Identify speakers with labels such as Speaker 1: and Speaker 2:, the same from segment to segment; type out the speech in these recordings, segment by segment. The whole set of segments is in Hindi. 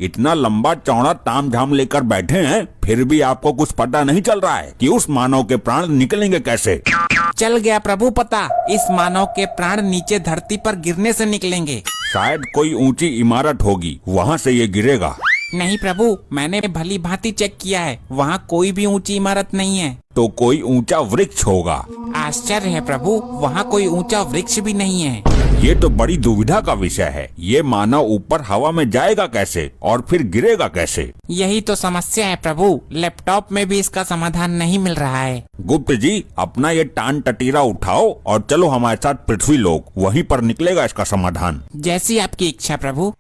Speaker 1: इतना लंबा चौड़ा तामझाम लेकर बैठे हैं, फिर भी आपको कुछ पता नहीं चल रहा है कि उस मानव के प्राण निकलेंगे कैसे?
Speaker 2: चल गया प्रभु पता, इस मानव के प्राण नीचे धरती पर गिरने से निकलेंगे।
Speaker 1: शायद कोई ऊंची इमारत होगी, वहाँ से ये गिरेगा।
Speaker 2: नहीं प्रभु, मैंने भली भांति चेक किया है, वहाँ कोई भी ऊंची इमारत नहीं है।
Speaker 1: तो कोई ऊंचा वृक्ष होगा।
Speaker 2: आश्चर्य है प्रभु, वहाँ कोई ऊंचा वृक्ष भी नहीं है।
Speaker 1: ये तो बड़ी दुविधा का विषय है। ये मानव ऊपर हवा में जाएगा कैसे और फिर गिरेगा कैसे?
Speaker 2: यही तो समस्या है प्रभु, लैपटॉप में भी इसका समाधान नहीं मिल रहा है।
Speaker 1: गुप्त जी, अपना ये टान टटीरा उठाओ और चलो हमारे साथ पृथ्वी लोक, वहीं पर निकलेगा इसका समाधान।
Speaker 2: जैसी आपकी इच्छा प्रभु।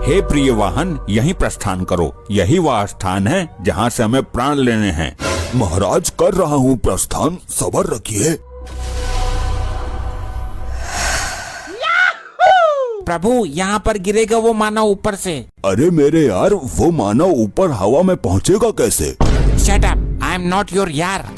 Speaker 1: हे प्रिय वाहन, यहीं प्रस्थान करो। यही वह स्थान है जहाँ से हमें प्राण लेने हैं।
Speaker 3: महाराज, कर रहा हूँ प्रस्थान, सब्र रखिए।
Speaker 2: प्रभु, यहाँ पर गिरेगा वो मानव ऊपर से।
Speaker 3: अरे मेरे यार, वो मानव ऊपर हवा में पहुँचेगा कैसे?
Speaker 2: Shut up, I am not your यार।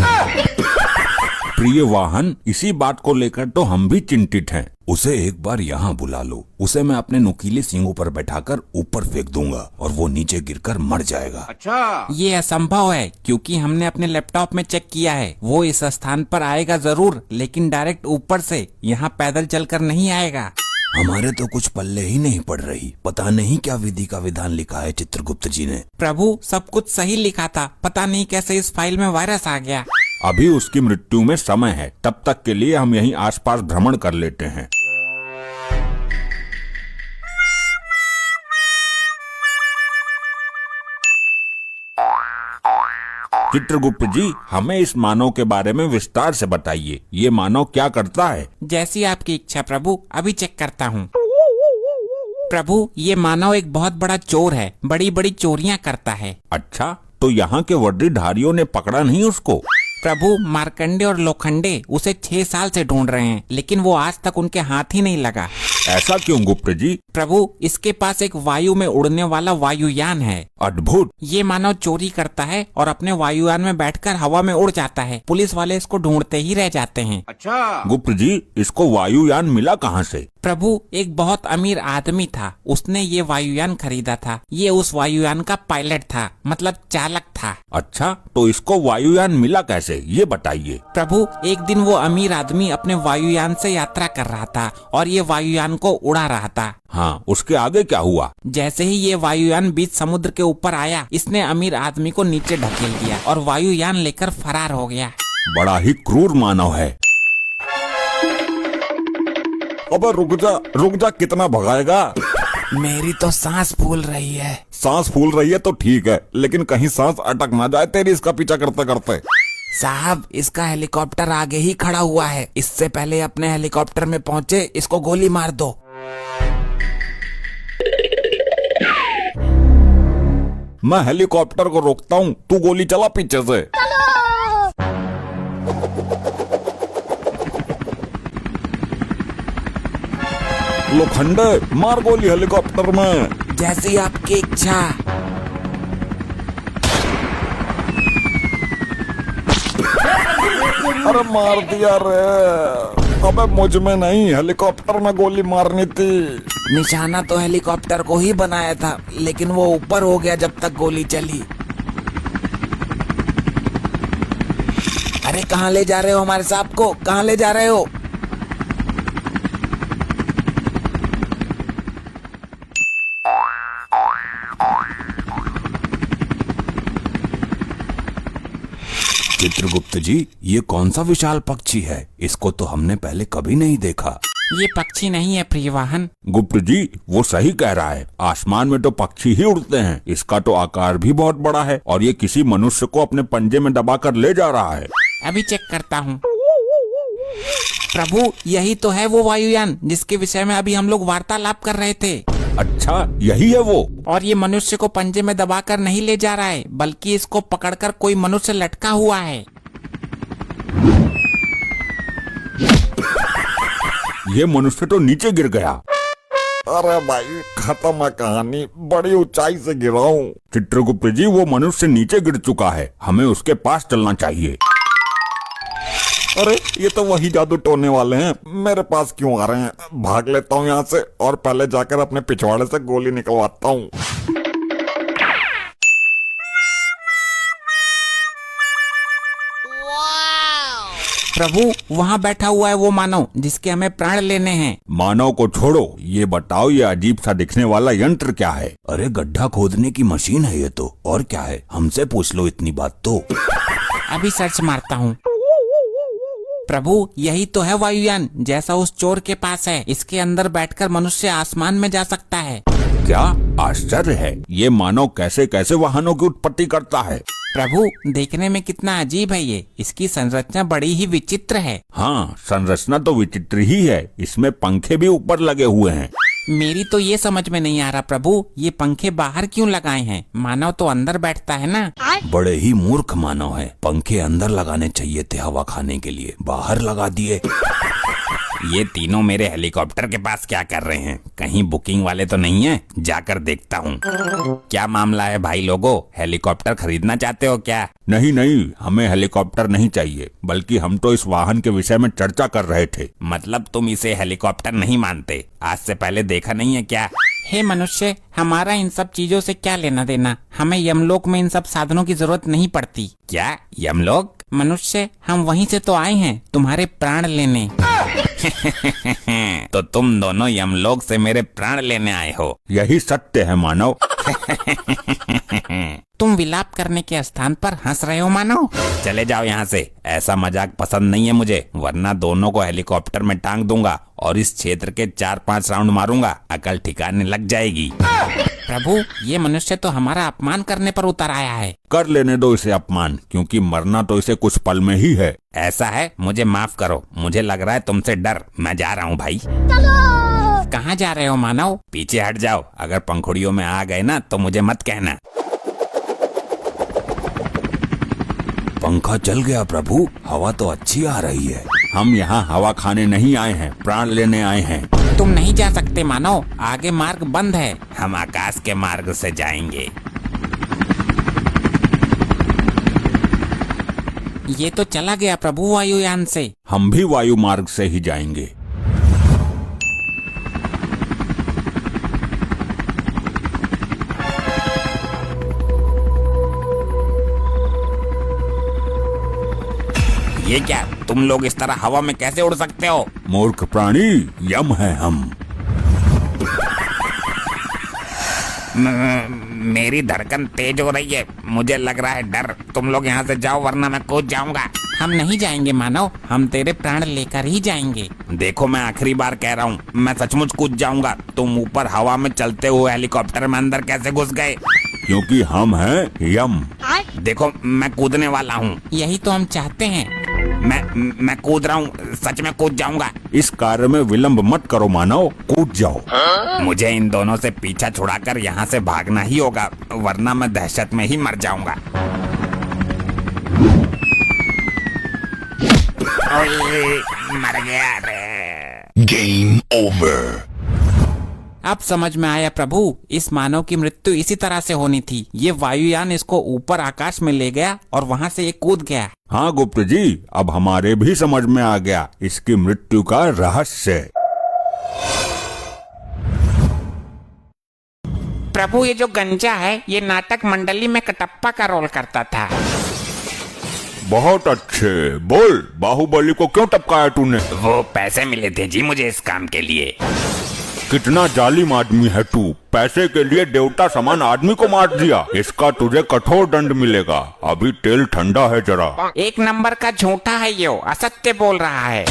Speaker 1: प्रिय वाहन, इसी बात को लेकर तो हम भी चिंतित हैं।
Speaker 3: उसे एक बार यहाँ बुला लो। उसे मैं अपने नुकीले सींगों पर बैठाकर ऊपर फेंक दूंगा और वो नीचे गिरकर मर जाएगा।
Speaker 1: अच्छा,
Speaker 2: ये असंभव है, क्योंकि हमने अपने लैपटॉप में चेक किया है। वो इस स्थान पर आएगा जरूर, लेकिन डायरेक्ट ऊपर से, यहाँ पैदल चलकर नहीं आएगा।
Speaker 3: हमारे तो कुछ पल्ले ही नहीं पड़ रही। पता नहीं क्या विधि का विधान लिखा है चित्रगुप्त जी ने।
Speaker 2: प्रभु, सब कुछ सही लिखा था, पता नहीं कैसे इस फाइल में वायरस आ गया।
Speaker 1: अभी उसकी मृत्यु में समय है, तब तक के लिए हम यहीं आसपास भ्रमण कर लेते हैं। चित्रगुप्त जी, हमें इस मानव के बारे में विस्तार से बताइए। ये मानव क्या करता है?
Speaker 2: जैसी आपकी इच्छा प्रभु, अभी चेक करता हूँ। प्रभु, ये मानव एक बहुत बड़ा चोर है, बड़ी बड़ी चोरियाँ करता है।
Speaker 1: अच्छा, तो यहाँ के वर्दीधारियों ने पकड़ा नहीं उसको?
Speaker 2: प्रभु, मार्कंडे और लोखंडे उसे 6 साल से ढूंढ रहे हैं, लेकिन वो आज तक उनके हाथ ही नहीं लगा।
Speaker 1: ऐसा क्यों गुप्त जी?
Speaker 2: प्रभु, इसके पास एक वायु में उड़ने वाला वायुयान है।
Speaker 1: अद्भुत।
Speaker 2: ये मानव चोरी करता है और अपने वायुयान में बैठकर हवा में उड़ जाता है। पुलिस वाले इसको ढूंढते ही रह जाते हैं।
Speaker 1: अच्छा, गुप्त जी, इसको वायुयान मिला कहाँ से?
Speaker 2: प्रभु, एक बहुत अमीर आदमी था, उसने ये वायुयान खरीदा था। ये उस वायुयान का पायलट था, मतलब चालक था।
Speaker 1: अच्छा, तो इसको वायुयान मिला कैसे, ये बताइए।
Speaker 2: प्रभु, एक दिन वो अमीर आदमी अपने वायुयान से यात्रा कर रहा था और ये वायुयान को उड़ा रहा था।
Speaker 1: हाँ, उसके आगे क्या हुआ?
Speaker 2: जैसे ही ये वायुयान बीच समुद्र के ऊपर आया, इसने अमीर आदमी को नीचे ढकेल दिया और वायुयान लेकर फरार हो गया।
Speaker 1: बड़ा ही क्रूर मानव है। अबे रुक जा, कितना भगाएगा?
Speaker 2: मेरी तो सांस फूल रही है।
Speaker 1: सांस फूल रही है तो ठीक है, लेकिन कहीं सांस अटक ना जाए तेरी इसका पीछा करते करते।
Speaker 2: साहब, इसका हेलीकॉप्टर आगे ही खड़ा हुआ है। इससे पहले अपने हेलीकॉप्टर में पहुँचे, इसको गोली मार दो।
Speaker 1: मैं हेलीकॉप्टर को रोकता हूँ, तू गोली चला पीछे से। लोखंडे, मार गोली हेलीकॉप्टर में।
Speaker 2: जैसी आपकी इच्छा।
Speaker 1: अरे मार दिया रे। अबे मुझ में नहीं, हेलीकॉप्टर में गोली मारनी थी।
Speaker 2: निशाना तो हेलीकॉप्टर को ही बनाया था, लेकिन वो ऊपर हो गया जब तक गोली चली। अरे कहाँ ले जा रहे हो हमारे साहब को, कहाँ ले जा रहे हो?
Speaker 3: चित्रगुप्त जी, ये कौन सा विशाल पक्षी है? इसको तो हमने पहले कभी नहीं देखा।
Speaker 2: ये पक्षी नहीं है प्रियवाहन।
Speaker 1: गुप्त जी, वो सही कह रहा है। आसमान में तो पक्षी ही उड़ते हैं। इसका तो आकार भी बहुत बड़ा है और ये किसी मनुष्य को अपने पंजे में दबाकर ले जा रहा है।
Speaker 2: अभी चेक करता हूँ। प्रभु, यही तो है वो वायुयान जिसके विषय में अभी हम लोग वार्तालाप कर रहे थे।
Speaker 1: अच्छा, यही है वो।
Speaker 2: और ये मनुष्य को पंजे में दबाकर नहीं ले जा रहा है, बल्कि इसको पकड़कर कोई मनुष्य लटका हुआ है।
Speaker 1: ये मनुष्य तो नीचे गिर गया। अरे भाई, खत्म है कहानी। बड़ी ऊंचाई से गिरा हूँ। चित्रगुप्त जी, वो मनुष्य नीचे गिर चुका है, हमें उसके पास चलना चाहिए। अरे ये तो वही जादू टोने वाले हैं, मेरे पास क्यों आ रहे हैं? भाग लेता हूँ यहाँ से और पहले जाकर अपने पिछवाड़े से गोली निकलवाता हूँ।
Speaker 2: प्रभु वहाँ बैठा हुआ है वो मानव जिसके हमें प्राण लेने हैं।
Speaker 1: मानव को छोड़ो, ये बताओ ये अजीब सा दिखने वाला यंत्र क्या है?
Speaker 3: अरे गड्ढा खोदने की मशीन है ये तो, और क्या है? हमसे पूछ लो इतनी बात तो।
Speaker 2: अभी सर्च मारता हूँ। प्रभु यही तो है वायुयान जैसा उस चोर के पास है। इसके अंदर बैठकर मनुष्य आसमान में जा सकता है।
Speaker 1: क्या आश्चर्य है, ये मानव कैसे कैसे वाहनों की उत्पत्ति करता है?
Speaker 2: प्रभु देखने में कितना अजीब है ये, इसकी संरचना बड़ी ही विचित्र है।
Speaker 1: हाँ संरचना तो विचित्र ही है, इसमें पंखे भी ऊपर लगे हुए हैं।
Speaker 2: मेरी तो ये समझ में नहीं आ रहा प्रभु, ये पंखे बाहर क्यों लगाए हैं? मानव तो अंदर बैठता है ना।
Speaker 3: बड़े ही मूर्ख मानव है, पंखे अंदर लगाने चाहिए थे हवा खाने के लिए, बाहर लगा दिए।
Speaker 2: ये तीनों मेरे हेलीकॉप्टर के पास क्या कर रहे हैं? कहीं बुकिंग वाले तो नहीं है? जाकर देखता हूँ। क्या मामला है भाई लोगों, हेलीकॉप्टर खरीदना चाहते हो क्या?
Speaker 1: नहीं नहीं, हमें हेलीकॉप्टर नहीं चाहिए, बल्कि हम तो इस वाहन के विषय में चर्चा कर रहे थे।
Speaker 2: मतलब तुम इसे हेलीकॉप्टर नहीं मानते? आज से पहले देखा नहीं है क्या? हे मनुष्य, हमारा इन सब चीजों से क्या लेना देना? हमें यमलोक में इन सब साधनों की जरूरत नहीं पड़ती। क्या यमलोक? मनुष्य हम वहीं से तो आए हैं तुम्हारे प्राण लेने। तो तुम दोनों यमलोक से मेरे प्राण लेने आए हो?
Speaker 1: यही सत्य है मानव।
Speaker 2: तुम विलाप करने के स्थान पर हंस रहे हो मानव? चले जाओ यहाँ से, ऐसा मजाक पसंद नहीं है मुझे, वरना दोनों को हेलीकॉप्टर में टांग दूंगा और इस क्षेत्र के 4-5 राउंड मारूंगा, अकल ठिकाने लग जाएगी। प्रभु ये मनुष्य तो हमारा अपमान करने पर उतर आया है।
Speaker 1: कर लेने दो इसे अपमान, क्योंकि मरना तो इसे कुछ पल में ही है।
Speaker 2: ऐसा है, मुझे माफ करो, मुझे लग रहा है तुमसे डर। मैं जा रहा हूँ भाई। कहाँ जा रहे हो मानव? पीछे हट जाओ, अगर पंखुड़ियों में आ गए ना तो मुझे मत कहना।
Speaker 3: पंखा चल गया प्रभु, हवा तो अच्छी आ रही है।
Speaker 1: हम यहाँ हवा खाने नहीं आए हैं, प्राण लेने आए हैं।
Speaker 2: तुम नहीं जा सकते मानव, आगे मार्ग बंद है। हम आकाश के मार्ग से जाएंगे। ये तो चला गया प्रभु वायुयान से।
Speaker 1: हम भी वायु मार्ग से ही जाएंगे।
Speaker 2: ये क्या, तुम लोग इस तरह हवा में कैसे उड़ सकते हो?
Speaker 1: मूर्ख प्राणी, यम है हम।
Speaker 2: मेरी धड़कन तेज हो रही है, मुझे लग रहा है डर। तुम लोग यहाँ से जाओ वरना मैं कूद जाऊंगा। हम नहीं जाएंगे मानव, हम तेरे प्राण लेकर ही जाएंगे। देखो मैं आखिरी बार कह रहा हूँ, मैं सचमुच कूद जाऊंगा। तुम ऊपर हवा में चलते हुए हेलीकॉप्टर में अंदर कैसे घुस गए?
Speaker 1: क्योंकि हम हैं यम।
Speaker 2: देखो मैं कूदने वाला हूँ। यही तो हम चाहते हैं। मैं कूद रहा हूँ, सच में कूद जाऊंगा।
Speaker 1: इस कार्य में विलंब मत करो मानव, कूद जाओ।
Speaker 2: मुझे इन दोनों से पीछा छुड़ाकर यहाँ से भागना ही होगा, वरना मैं दहशत में ही मर जाऊंगा। ओए, मर गया रे।
Speaker 3: Game over.
Speaker 2: अब समझ में आया प्रभु, इस मानव की मृत्यु इसी तरह से होनी थी। ये वायुयान इसको ऊपर आकाश में ले गया और वहाँ से ये कूद गया।
Speaker 1: हाँ गुप्त जी, अब हमारे भी समझ में आ गया इसकी मृत्यु का रहस्य।
Speaker 2: प्रभु ये जो गंजा है, ये नाटक मंडली में कटप्पा का रोल करता था।
Speaker 1: बहुत अच्छे, बोल बाहुबली को क्यों टपकाया तूने?
Speaker 2: वो पैसे मिले थे जी मुझे इस काम के लिए।
Speaker 1: कितना जालिम आदमी है तू, पैसे के लिए देवता समान आदमी को मार दिया। इसका तुझे कठोर दंड मिलेगा, अभी तेल ठंडा है जरा।
Speaker 2: एक नंबर का झूठा है ये, असत्य बोल रहा है।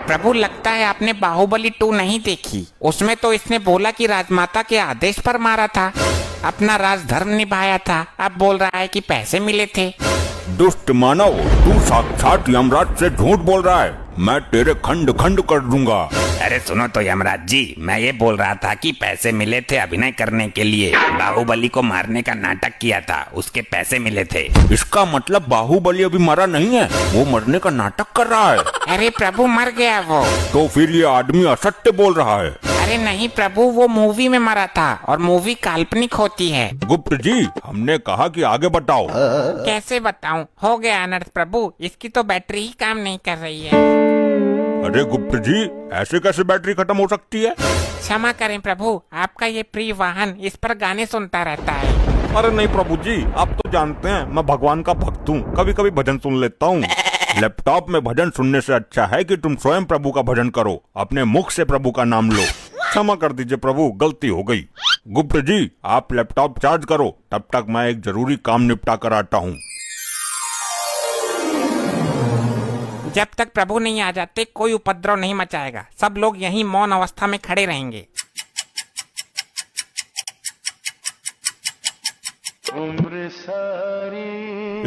Speaker 2: प्रभु लगता है आपने बाहुबली 2 नहीं देखी। उसमें तो इसने बोला कि राजमाता के आदेश पर मारा था, अपना राजधर्म निभाया था। अब बोल रहा है कि पैसे मिले थे।
Speaker 1: दुष्ट मानव, तू साक्षात यमराज से झूठ बोल रहा है। मैं तेरे खंड खंड कर दूंगा।
Speaker 2: अरे सुनो तो यमराज जी, मैं ये बोल रहा था कि पैसे मिले थे अभिनय करने के लिए। बाहुबली को मारने का नाटक किया था, उसके पैसे मिले थे।
Speaker 1: इसका मतलब बाहुबली अभी मरा नहीं है, वो मरने का नाटक कर रहा है।
Speaker 2: अरे प्रभु मर गया वो।
Speaker 1: तो फिर ये आदमी असत्य बोल रहा है।
Speaker 4: अरे नहीं प्रभु, वो मूवी में मरा था और मूवी काल्पनिक होती है।
Speaker 1: गुप्त जी, हमने कहा कि आगे बताओ।
Speaker 4: कैसे बताऊं, हो गया अनर्थ प्रभु, इसकी तो बैटरी ही काम नहीं कर रही है।
Speaker 1: अरे गुप्त जी, ऐसे कैसे बैटरी खत्म हो सकती है?
Speaker 4: क्षमा करें प्रभु, आपका ये प्रिय वाहन इस पर गाने सुनता रहता है।
Speaker 1: अरे नहीं प्रभु जी, आप तो जानते हैं मैं भगवान का भक्त हूँ, कभी कभी भजन सुन लेता हूँ। लैपटॉप में भजन सुनने से अच्छा है कि तुम स्वयं प्रभु का भजन करो, अपने मुख से प्रभु का नाम लो। क्षमा कर दीजिए प्रभु, गलती हो गई। गुप्त जी, आप लैपटॉप चार्ज करो, तब तक मैं एक जरूरी काम निपटा कर आता हूँ।
Speaker 4: जब तक प्रभु नहीं आ जाते कोई उपद्रव नहीं मचाएगा, सब लोग यहीं मौन अवस्था में खड़े रहेंगे।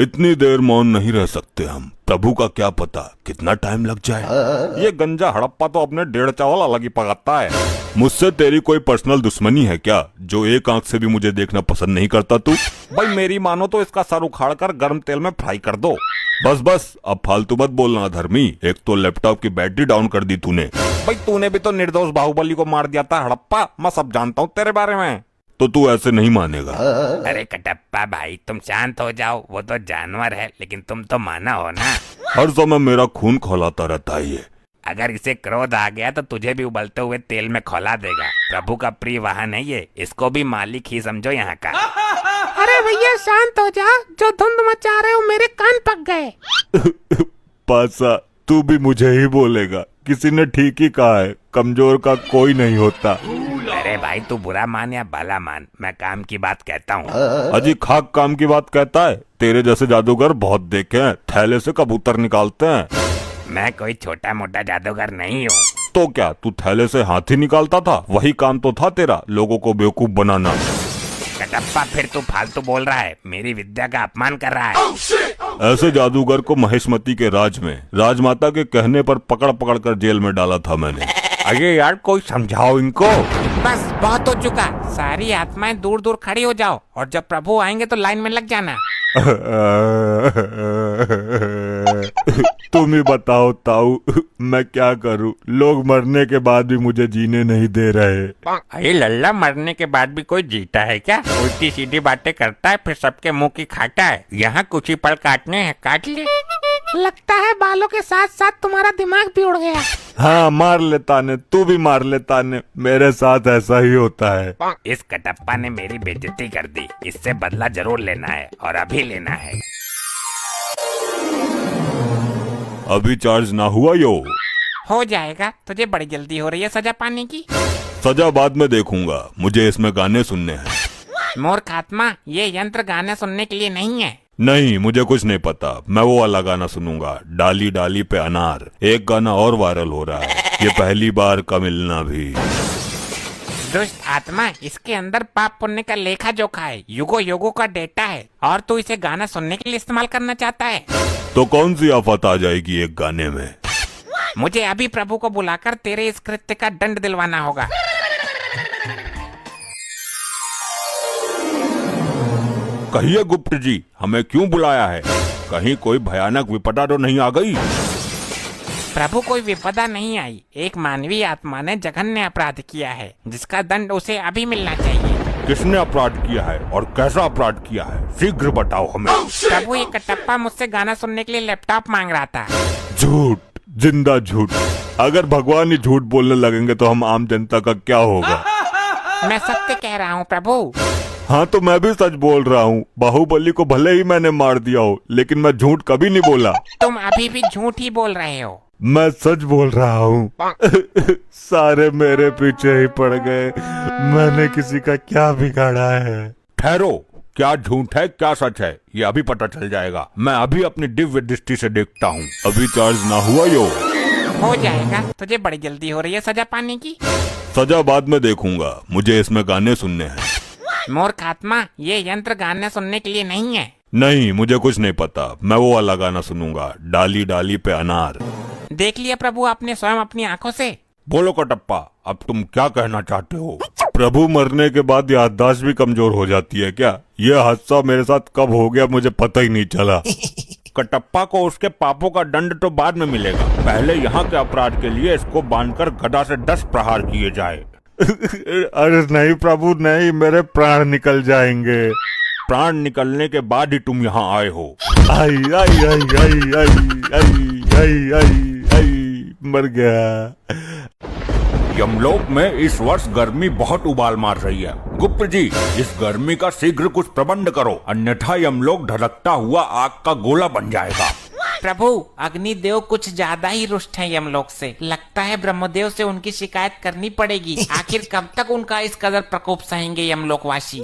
Speaker 3: इतनी देर मौन नहीं रह सकते हम। प्रभु का क्या पता कितना टाइम लग जाए।
Speaker 1: ये गंजा हड़प्पा तो अपने 1.5 चावल अलग ही पकाता है।
Speaker 3: मुझसे तेरी कोई पर्सनल दुश्मनी है क्या, जो एक आंख से भी मुझे देखना पसंद नहीं करता तू?
Speaker 1: भाई मेरी मानो तो इसका सर उखाड़ कर गर्म तेल में फ्राई कर दो।
Speaker 3: बस बस, अब फालतू मत बोलना धर्मी। एक तो लैपटॉप की बैटरी डाउन कर दी तूने।
Speaker 1: भाई तूने भी तो निर्दोष बाहुबली को मार दिया था हड़प्पा, मैं सब जानता हूँ तेरे बारे में।
Speaker 3: तो तू ऐसे नहीं मानेगा।
Speaker 2: अरे कटप्पा भाई, तुम शांत हो जाओ, वो तो जानवर है लेकिन तुम तो माना हो ना।
Speaker 3: हर समय मेरा खून खौलाता रहता है ये।
Speaker 2: अगर इसे क्रोध आ गया तो तुझे भी उबलते हुए तेल में खौला देगा। प्रभु का प्रिय वाहन है ये, इसको भी मालिक ही समझो यहाँ का।
Speaker 4: अरे भैया शांत हो जा, जो धुंध मचा रहे हो मेरे कान पक गए।
Speaker 3: पासा, तू भी मुझे ही बोलेगा? किसी ने ठीक ही कहा है, कमजोर का कोई नहीं होता।
Speaker 2: अरे भाई तू बुरा मान या भला मान, मैं काम की बात कहता हूँ।
Speaker 3: अजी खाक काम की बात कहता है? तेरे जैसे जादूगर बहुत देखे हैं, थैले से कबूतर निकालते हैं।
Speaker 2: मैं कोई छोटा मोटा जादूगर नहीं हूँ।
Speaker 3: तो क्या तू थैले से हाथी निकालता था? वही काम तो था तेरा, लोगों को बेवकूफ बनाना।
Speaker 2: कटप्पा फिर तू फालतू बोल रहा है, मेरी विद्या का अपमान कर रहा है।
Speaker 3: ऐसे जादूगर को महेशमती के राज में राजमाता के कहने पर पकड़ पकड़ कर जेल में डाला था मैंने।
Speaker 1: अरे यार कोई समझाओ इनको।
Speaker 4: बस बहुत हो चुका, सारी आत्माएं दूर दूर खड़ी हो जाओ और जब प्रभु आएंगे तो लाइन में लग जाना।
Speaker 3: तुम ही बताओ ताऊ, मैं क्या करूं? लोग मरने के बाद भी मुझे जीने नहीं दे रहे।
Speaker 4: अरे लल्ला, मरने के बाद भी कोई जीता है क्या? उल्टी सीधी बातें करता है फिर सबके मुंह की खाता है। यहाँ कुछ ही पल काटने हैं, काट ले। लगता है बालों के साथ साथ तुम्हारा दिमाग भी उड़ गया।
Speaker 3: हाँ मार लेता ने, तू भी मार लेता ने, मेरे साथ ऐसा ही होता है।
Speaker 2: इस कटप्पा ने मेरी बेइज्जती कर दी, इससे बदला जरूर लेना है और अभी लेना है।
Speaker 3: अभी चार्ज ना हुआ यो?
Speaker 4: हो जाएगा, तुझे बड़ी जल्दी हो रही है सजा पाने की।
Speaker 3: सजा बाद में देखूंगा, मुझे इसमें गाने सुनने हैं।
Speaker 4: मूर्ख आत्मा, ये यंत्र गाने सुनने के लिए नहीं है।
Speaker 3: नहीं, मुझे कुछ नहीं पता, मैं वो वाला गाना सुनूंगा, डाली डाली पे अनार। एक गाना और वायरल हो रहा है, ये पहली बार का मिलना भी।
Speaker 4: दुष्ट आत्मा, इसके अंदर पाप पुण्य का लेखा जोखा है, युगो युगो का डेटा है और तू इसे गाना सुनने के लिए इस्तेमाल करना चाहता है।
Speaker 3: तो कौन सी आफत आ जाएगी एक गाने में?
Speaker 4: मुझे अभी प्रभु को बुलाकर तेरे इस कृत्य का दंड दिलवाना होगा।
Speaker 1: कहिए गुप्त जी, हमें क्यों बुलाया है? कहीं कोई भयानक विपदा तो नहीं आ गई?
Speaker 4: प्रभु कोई विपदा नहीं आई, एक मानवीय आत्मा ने जघन्य अपराध किया है जिसका दंड उसे अभी मिलना चाहिए।
Speaker 1: किसने अपराध किया है और कैसा अपराध किया है? शीघ्र बताओ हमें।
Speaker 4: प्रभु, ये कटप्पा मुझसे गाना सुनने के लिए लैपटॉप मांग रहा था।
Speaker 3: झूठ, जिंदा झूठ। अगर भगवान ही झूठ बोलने लगेंगे तो हम आम जनता का क्या होगा?
Speaker 4: मैं सत्य कह रहा हूँ प्रभु।
Speaker 3: हाँ तो मैं भी सच बोल रहा हूँ। बाहुबली को भले ही मैंने मार दिया हो, लेकिन मैं झूठ कभी नहीं बोला।
Speaker 4: तुम अभी भी झूठ ही बोल रहे हो।
Speaker 3: मैं सच बोल रहा हूँ। सारे मेरे पीछे ही पड़ गए, मैंने किसी का क्या बिगाड़ा है?
Speaker 1: ठहरो, क्या झूठ है क्या सच है ये अभी पता चल जाएगा। मैं अभी अपनी दिव्य दृष्टि से देखता हूँ।
Speaker 3: अभी चार्ज ना हुआ यो?
Speaker 4: हो जाएगा, तुझे बड़ी जल्दी हो रही है सजा पाने की।
Speaker 3: सजा बाद में देखूंगा, मुझे इसमें गाने सुनने हैं।
Speaker 4: मूर्ख आत्मा, ये यंत्र गाने सुनने के लिए नहीं है।
Speaker 3: नहीं, मुझे कुछ नहीं पता, मैं वो वाला गाना सुनूंगा, डाली डाली पे अनार।
Speaker 4: देख लिया प्रभु आपने स्वयं अपनी आंखों से।
Speaker 1: बोलो कटप्पा, अब तुम क्या कहना चाहते हो?
Speaker 3: प्रभु मरने के बाद याददाश्त भी कमजोर हो जाती है क्या? यह हादसा मेरे साथ कब हो गया मुझे पता ही नहीं चला।
Speaker 1: कटप्पा को उसके पापों का दंड तो बाद में मिलेगा, पहले यहाँ के अपराध के लिए इसको बांधकर गदा से 10 प्रहार किए जाए। अरे नहीं प्रभु नहीं, मेरे प्राण निकल जाएंगे। प्राण निकलने के बाद ही तुम यहाँ आए हो। आई आई आई आई आई आई आई आई आई मर गया। यमलोक में इस वर्ष गर्मी बहुत उबाल मार रही है। गुप्त जी, इस गर्मी का शीघ्र कुछ प्रबंध करो, अन्यथा यमलोक धड़कता हुआ आग का गोला बन जाएगा।
Speaker 4: प्रभु, अग्निदेव कुछ ज्यादा ही रुष्ट हैं यमलोक से। लगता है ब्रह्मदेव से उनकी शिकायत करनी पड़ेगी। आखिर कब तक उनका इस कदर प्रकोप सहेंगे यमलोकवासी?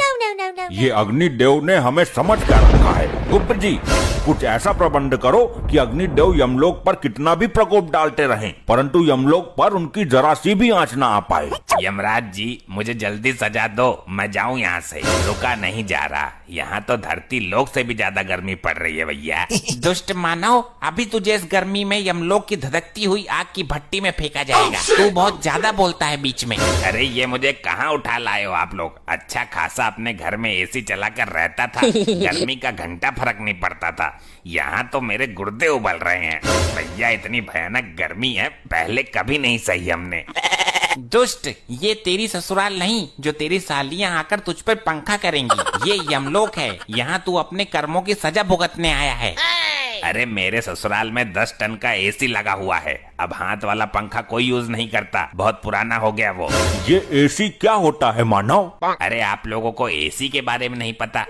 Speaker 1: ये अग्निदेव ने हमें समझ कर रखा है। गुप्त जी, कुछ ऐसा प्रबंध करो कि अग्निदेव यमलोक पर कितना भी प्रकोप डालते रहें, परंतु यमलोक पर उनकी जरा सी भी आंच ना आ पाए।
Speaker 2: यमराज जी, मुझे जल्दी सजा दो, मैं जाऊं यहाँ से। रुका नहीं जा रहा, यहाँ तो धरती लोक से भी ज्यादा गर्मी पड़ रही है भैया।
Speaker 4: दुष्ट मानव, अभी तुझे इस गर्मी में यमलोक की धधकती हुई आग की भट्टी में फेंका जाएगा। तू बहुत ज्यादा बोलता है बीच में।
Speaker 2: अरे ये मुझे कहाँ उठा लाए हो आप लोग? अच्छा खासा अपने घर में एसी चलाकर रहता था, गर्मी का घंटा फर्क नहीं पड़ता था। यहाँ तो मेरे गुर्दे उबल रहे हैं भैया, इतनी भयानक गर्मी है, पहले कभी नहीं सही हमने।
Speaker 4: दुष्ट, ये तेरी ससुराल नहीं जो तेरी सालियां आकर तुझ पर पंखा करेंगी। ये यमलोक है, यहाँ तू अपने कर्मों की सजा भुगतने आया है।
Speaker 2: अरे मेरे ससुराल में 10 टन का एसी लगा हुआ है। अब हाथ वाला पंखा कोई यूज नहीं करता, बहुत पुराना हो गया वो।
Speaker 1: ये एसी क्या होता है मानव?
Speaker 2: अरे आप लोगों को एसी के बारे में नहीं पता?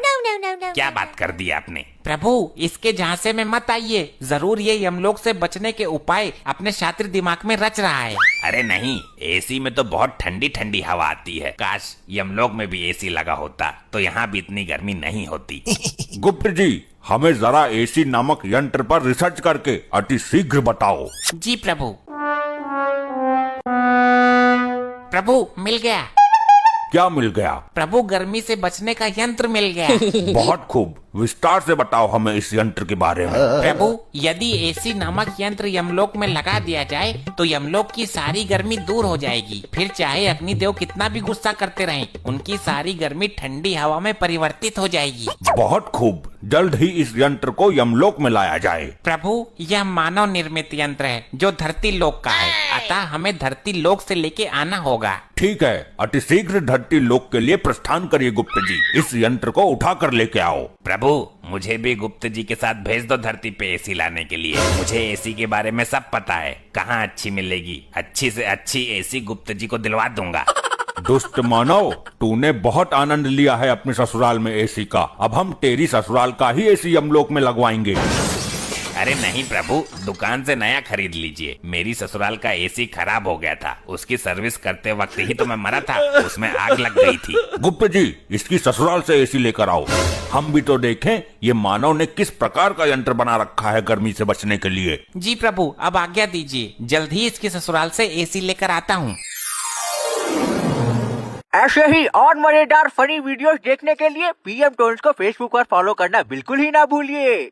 Speaker 2: क्या बात कर दी आपने?
Speaker 4: प्रभु, इसके झांसे में मत आइए। जरूर ये यमलोक से बचने के उपाय अपने शातिर दिमाग में रच रहा है।
Speaker 2: अरे नहीं, एसी में तो बहुत ठंडी ठंडी हवा आती है। काश यमलोक में भी एसी लगा होता तो यहाँ भी इतनी गर्मी नहीं होती।
Speaker 1: गुप्त जी, हमें जरा एसी नामक यंत्र पर रिसर्च करके अति शीघ्र बताओ।
Speaker 4: जी प्रभु। प्रभु, मिल गया।
Speaker 1: क्या मिल गया?
Speaker 4: प्रभु, गर्मी से बचने का यंत्र मिल गया।
Speaker 1: बहुत खूब, विस्तार से बताओ हमें इस यंत्र के बारे में।
Speaker 4: प्रभु, यदि एसी नामक यंत्र यमलोक में लगा दिया जाए तो यमलोक की सारी गर्मी दूर हो जाएगी। फिर चाहे अग्निदेव कितना भी गुस्सा करते रहें, उनकी सारी गर्मी ठंडी हवा में परिवर्तित हो जाएगी।
Speaker 1: बहुत खूब, जल्द ही इस यंत्र को यमलोक में लाया जाए।
Speaker 4: प्रभु, यह मानव निर्मित यंत्र है जो धरती लोक का है, अतः हमें धरती लोक से लेके आना होगा।
Speaker 1: ठीक है, अति शीघ्र धरती लोक के लिए प्रस्थान करिए गुप्त जी। इस यंत्र को उठा कर लेके आओ।
Speaker 2: प्रभु, मुझे भी गुप्त जी के साथ भेज दो धरती पे एसी लाने के लिए। मुझे एसी के बारे में सब पता है, कहाँ अच्छी मिलेगी। अच्छी से अच्छी एसी गुप्त जी को दिलवा दूंगा।
Speaker 1: दुष्ट मानव, तूने बहुत आनंद लिया है अपने ससुराल में एसी का। अब हम तेरी ससुराल का ही एसी यमलोक में लगवाएंगे।
Speaker 2: अरे नहीं प्रभु, दुकान से नया खरीद लीजिए। मेरी ससुराल का एसी खराब हो गया था, उसकी सर्विस करते वक्त ही तो मैं मरा था, उसमें आग लग गई थी।
Speaker 1: गुप्त जी, इसकी ससुराल से एसी लेकर आओ, हम भी तो देखें ये मानव ने किस प्रकार का यंत्र बना रखा है गर्मी से बचने के लिए।
Speaker 4: जी प्रभु, अब आज्ञा दीजिए, जल्द ही इसकी ससुराल से एसी लेकर आता हूँ।
Speaker 5: ऐसे ही और मजेदार फनी वीडियोस देखने के लिए पीएम टोन्स को फेसबुक पर फॉलो करना बिल्कुल ही ना भूलिए।